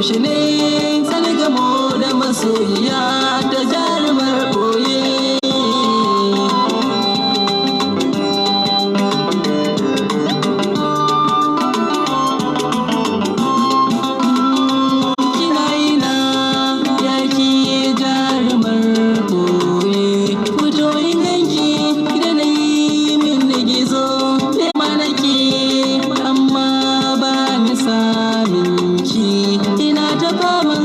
yaushe ne sani gamo da masoyiya ta jarumar ɓoye. Kina ina yaki jarumar ɓoye, fito in ganki da na yi min da gizo, nema nake amma ba ni samin ki, ina ta faman